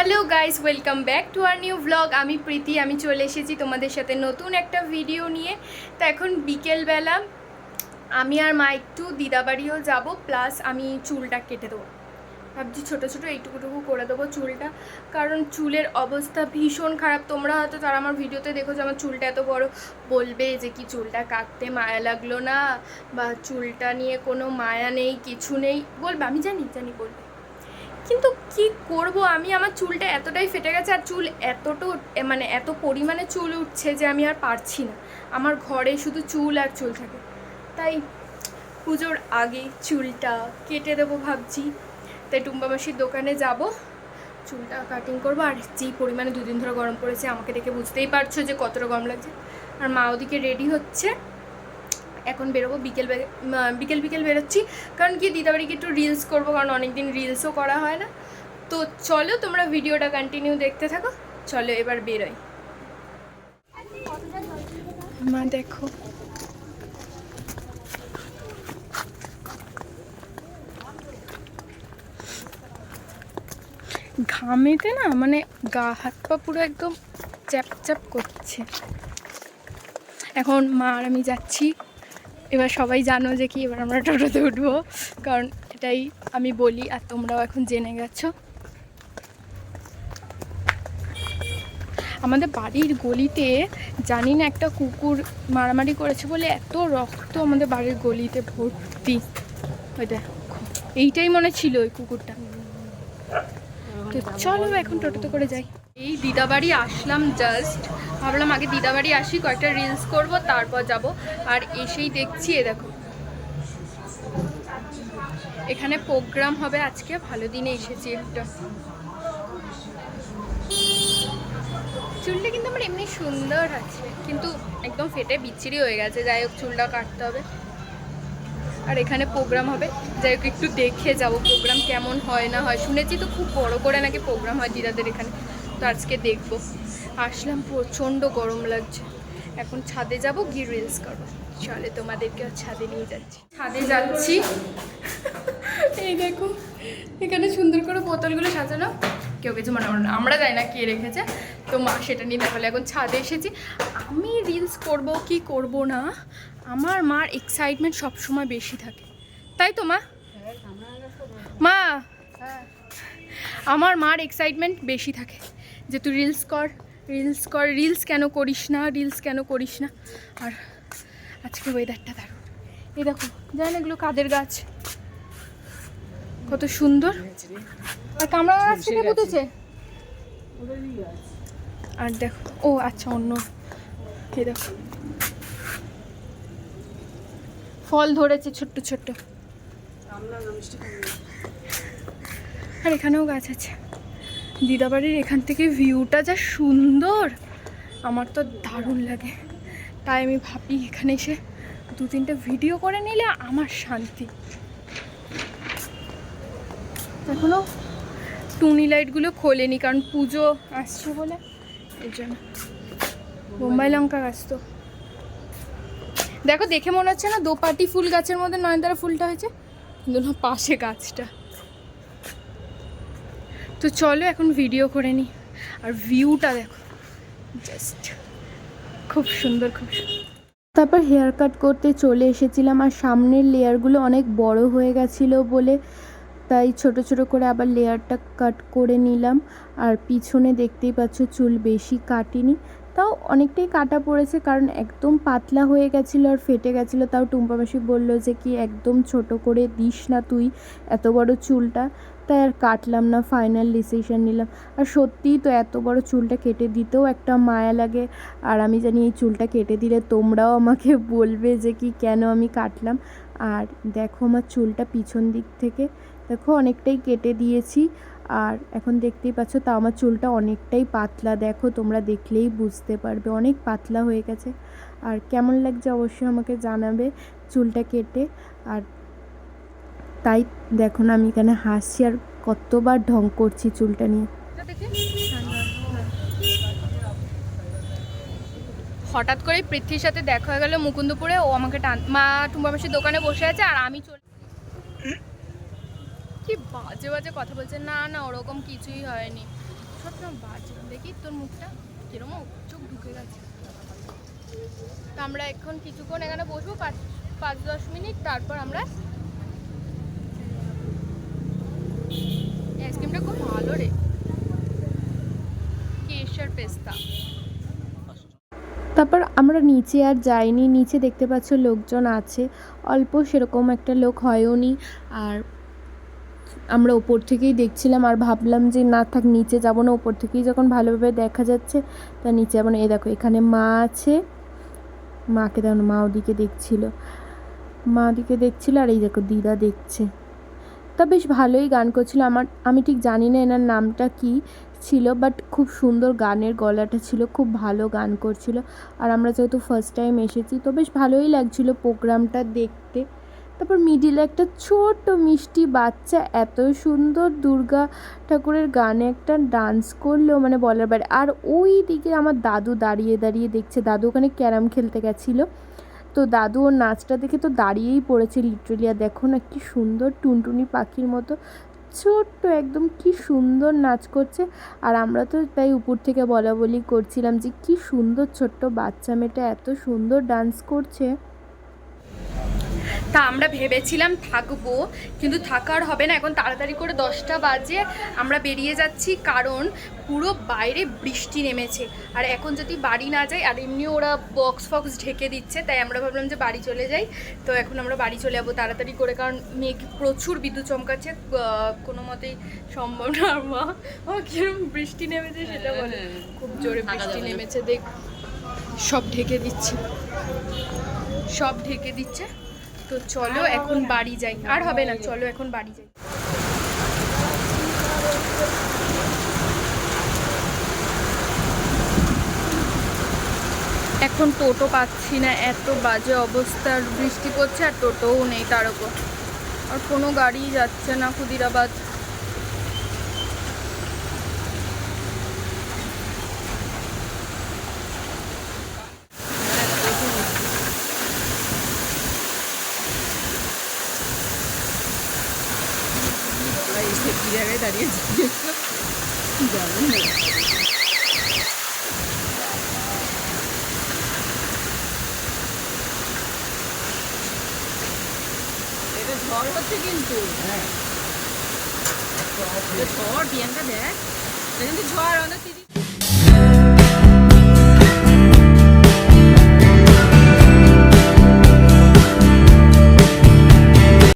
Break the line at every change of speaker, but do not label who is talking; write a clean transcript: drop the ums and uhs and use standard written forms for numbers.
Hello guys, welcome back to our new vlog. আমি প্রীতি, আমি চলে এসেছি তোমাদের সাথে নতুন একটা ভিডিও নিয়ে। তো এখন বিকেলবেলা আমি আর মা একটু দিদাবাড়িও যাব, প্লাস আমি চুলটা কেটে দেবো। ভাবছি ছোটো ছোটো এইটুকুটুকু করে দেবো চুলটা, কারণ চুলের অবস্থা ভীষণ খারাপ। তোমরা হয়তো তারা আমার ভিডিওতে দেখো যে আমার চুলটা এত বড়, বলবে যে কি চুলটা কাটতে মায়া লাগলো না, বা চুলটা নিয়ে কোনো মায়া নেই, কিছু নেই বলবে। আমি জানি বলবে, কিন্তু কি করব আমি, আমার চুলটা এতটাই ফেটে গেছে, আর চুল মানে এত পরিমাণে চুল উঠছে যে আমি আর পারছি না। আমার ঘরে শুধু চুল আর চুল থাকে, তাই পুজোর আগে চুলটা কেটে দেবো ভাবছি। তাই টুম্পা মাসির দোকানে যাব, চুলটা কাটিং করবো। আর যেই পরিমাণে দুদিন ধরে গরম পড়েছে, আমাকে দেখে বুঝতেই পারছো যে কতটা গরম লাগছে। আর মা ওদিকে রেডি হচ্ছে, এখন বেরোবো। বিকেল বেরোচ্ছি, কারণ কি দিদাবাড়িকে একটু রিলস করবো, কারণ অনেকদিন রিলসও করা হয় না। তো চলো তোমরা ভিডিওটা কন্টিনিউ দেখতে থাকো। চলো এবার বেরোই। মা দেখো, ঘামেতে না মানে গা হাত পা পুরো একদম চ্যাপ চ্যাপ করছে। এখন মা আর আমি যাচ্ছি। এবার সবাই জানো যে কি, এবার আমরা টোটোতে উঠবো, কারণ এটাই আমি বলি আর তোমরাও এখন জেনে গেছো। আমাদের বাড়ির গলিতে জানি না একটা কুকুর মারামারি করেছে বলে এত রক্ত আমাদের বাড়ির গলিতে ভর্তি। ওই দেখো, এইটাই মনে ছিল ওই কুকুরটা। তো চলো এখন টোটোতে করে যাই। এই দিদাবাড়ি আসলাম জাস্ট, ভাবলাম আগে দিদাবাড়ি আসি, কয়েকটা রিলস করব, তারপর যাব। আর এসেই দেখছি এ দেখো, এখানে প্রোগ্রাম হবে আজকে। ভালো দিনে এসেছি একটা। চুলটা কিন্তু আমার এমনি সুন্দর আছে, কিন্তু একদম ফেটে বিচ্ছিরি হয়ে গেছে। যাই হোক, চুলটা কাটতে হবে। আর এখানে প্রোগ্রাম হবে, যাই হোক একটু দেখে যাবো প্রোগ্রাম কেমন হয় না হয়। শুনেছি তো খুব বড় করে নাকি প্রোগ্রাম হয় দিদাদের এখানে, তো আজকে দেখবো। আসলাম, প্রচণ্ড গরম লাগছে। এখন ছাদে যাব, গিয়ে রিলস করবো। চলে তোমাদেরকেও ছাদে নিয়ে যাচ্ছি। ছাদে যাচ্ছি, এই দেখো এখানে সুন্দর করে বোতলগুলো সাজানো। কেউ কিছু মনে করো না, আমরা জানি না কে রেখেছে। তো মা সেটা নিয়ে দেখালে। এখন ছাদে এসেছি, আমি রিলস করব কি করব না, আমার মার এক্সাইটমেন্ট সবসময় বেশি থাকে, তাই তো মা? মা, আমার মার এক্সাইটমেন্ট বেশি থাকে যে তুই রিলস কর, রিলস কেন করিস না। আর আজকে ওয়েদারটা দারুণ। এই দেখো, জানেন এগুলো কাদের গাছ, কত সুন্দর। আর কামড়া গাছ থেকে পুঁতেছে। আর দেখো, ও আচ্ছা অন্য, এই দেখো ফল ধরেছে ছোট্ট ছোট্ট। আর এখানেও গাছ আছে। দিদাবাড়ির এখান থেকে ভিউটা যা সুন্দর, আমার তো দারুণ লাগে। তাই আমি ভাবি এখানে এসে 2-3টে ভিডিও করে নিলে আমার শান্তি। এখনও টুনি লাইটগুলো খোলেনি, কারণ পুজো আসছে বলে, এই জন্য। বোম্বাই লঙ্কা গাছ তো দেখো, দেখে মনে হচ্ছে না দোপাটি ফুল গাছের মধ্যে নয়নতারা ফুলটা হয়েছে, কিন্তু না, পাশে গাছটা। তো চলো এখন ভিডিও করে নিই। আর ভিউটা দেখো, জাস্ট খুব সুন্দর, খুব সুন্দর। তারপর হেয়ার কাট করতে চলে এসেছিলাম, আর সামনের লেয়ারগুলো অনেক বড় হয়ে গেছিলো বলে তাই ছোট ছোট করে আবার লেয়ারটা কাট করে নিলাম। আর পিছনে দেখতেই পাচ্ছ চুল বেশি কাটিনি, তাও অনেকটাই কাটা পড়েছে, কারণ একদম পাতলা হয়ে গেছিলো আর ফেটে গেছিলো। তাও টুম্পা মাসি বললো যে কি একদম ছোট করে দিস না তুই এত বড় চুলটা, তাই আর কাটলাম না, ফাইনাল ডিসিশন নিলাম। আর সত্যিই তো এত বড় চুলটা কেটে দিতেও একটা মায়া লাগে। আর আমি জানি এই চুলটা কেটে দিলে তোমরাও আমাকে বলবে যে কি কেন আমি কাটলাম। আর দেখো আমার চুলটা পিছন দিক থেকে দেখো অনেকটাই কেটে দিয়েছি। আর এখন দেখতেই পাচ্ছ, তা আমার চুলটা অনেকটাই পাতলা, দেখো তোমরা দেখলেই বুঝতে পারবে অনেক পাতলা হয়ে গেছে। আর কেমন লাগছে অবশ্যই আমাকে জানাবে চুলটা কেটে। আর তাই দেখো না, আমি এখানে হাসছি আর কতবার ঢং করছি চুলটা নিয়ে। হঠাৎ করে পৃথ্বীর সাথে দেখা হয়ে গেল মুকুন্দপুরে। ও আমাকে মা টুম্পা মাসির দোকানে বসে আছে, আর আমি কি বাজে বাজে কথা বলছে। না ওরকম কিছুই হয়নি, ঠট না বাজে, দেখি তোর মুখটা কিরকম চোখ ঢুকে গেছে। তো আমরা এখন কিছুক্ষণ এখানে বসবো 5-10 মিনিট, তারপর আমরা আইসক্রিমটা খুব ভালো রে, কেশর পেস্তা।
তারপর আমরা নিচে আর যাইনি, নিচে দেখতে পাচ্ছ লোকজন আছে অল্প, সেরকম একটা লোক হয়ওনি। আর আমরা ওপর থেকেই দেখছিলাম আর ভাবলাম যে না থাক, নিচে যাব না, ওপর থেকেই যখন ভালোভাবে দেখা যাচ্ছে তা নিচে যাবো না। এই দেখো এখানে মা আছে, মাকে দেখো, মা ওদিকে দেখছিল আর এই দেখো দিদা দেখছে। তা বেশ ভালোই গান করছিল। আমি ঠিক জানি না এনার নামটা কি ছিল, বাট খুব সুন্দর গানের গলাটা ছিল, খুব ভালো গান করছিল। আর আমরা যেহেতু ফার্স্ট টাইম এসেছি তো বেশ ভালোই লাগছিল প্রোগ্রামটা দেখতে। তারপর মিডিলে একটা ছোট্ট মিষ্টি বাচ্চা এত সুন্দর দুর্গা ঠাকুরের গানে একটা ডান্স করলো, মানে বলার বাইরে। আর ওই দিকে আমার দাদু দাঁড়িয়ে দাঁড়িয়ে দেখছে, দাদু ওখানে ক্যারাম খেলতে গেছিলো, তো দাদু ওর নাচটা দেখে তো দাঁড়িয়েই পড়েছে লিটারেলি। আর দেখো না কি সুন্দর টুনটুনি পাখির মতো ছোট্ট একদম, কি সুন্দর নাচ করছে। আর আমরা তো তাই উপর থেকে বলা বলি করছিলাম যে কি সুন্দর ছোট্ট বাচ্চা মেয়েটা এত সুন্দর ডান্স করছে।
তা আমরা ভেবেছিলাম থাকবো, কিন্তু থাকার হবে না। এখন তাড়াতাড়ি করে 10টা বাজে আমরা বেরিয়ে যাচ্ছি, কারণ পুরো বাইরে বৃষ্টি নেমেছে। আর এখন যদি বাড়ি না যাই, আর এমনিও ওরা বক্স ঢেকে দিচ্ছে, তাই আমরা ভাবলাম যে বাড়ি চলে যাই। তো এখন আমরা বাড়ি চলে যাবো তাড়াতাড়ি করে, কারণ মেঘ প্রচুর বিদ্যুৎ চমকাচ্ছে, কোনো মতেই সম্ভব না। আর মা কিরম বৃষ্টি নেমেছে সেটা বলে, খুব জোরে বৃষ্টি নেমেছে, দেখ সব ঢেকে দিচ্ছে। তো চলো এখন বাড়ি যাই, আর হবে না, চলো এখন বাড়ি যাই। এখন টোটো পাচ্ছি না, এত বাজে অবস্থার বৃষ্টি পড়ছে, আর টোটোও নেই তার উপর, আর কোনো গাড়িই যাচ্ছে না ক্ষুদিরাবাদ।
জায়গায় দাঁড়িয়েছি এটা ঝড় হচ্ছে কিন্তু, ঝড় প্রিয়াঙ্কা দেখ, কিন্তু ঝড় অনেক